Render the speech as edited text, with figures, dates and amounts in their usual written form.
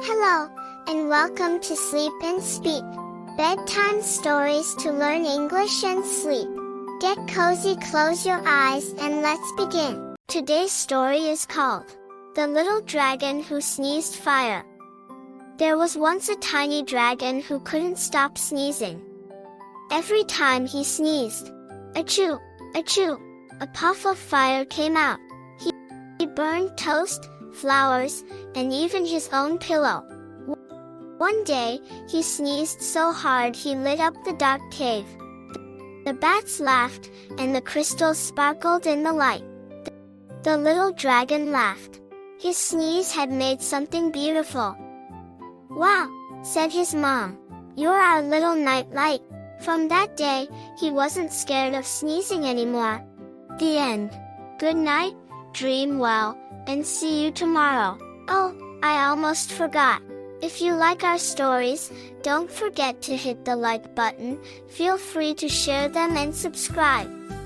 Hello, and welcome to Sleep and Speak, bedtime stories to learn English and sleep. Get cozy, close your eyes, and let's begin. Today's story is called The Little Dragon Who Sneezed Fire. There was once a tiny dragon who couldn't stop sneezing. Every time he sneezed, achoo, achoo, a puff of fire came out. He burned toast, flowers, and even his own pillow. One day, he sneezed so hard he lit up the dark cave. The bats laughed, and the crystals sparkled in the light. The little dragon laughed. His sneeze had made something beautiful. "Wow," said his mom. "You're our little night light." From that day, he wasn't scared of sneezing anymore. The end. Good night, dream well, and see you tomorrow. Oh, I almost forgot. If you like our stories, don't forget to hit the like button. Feel free to share them and subscribe.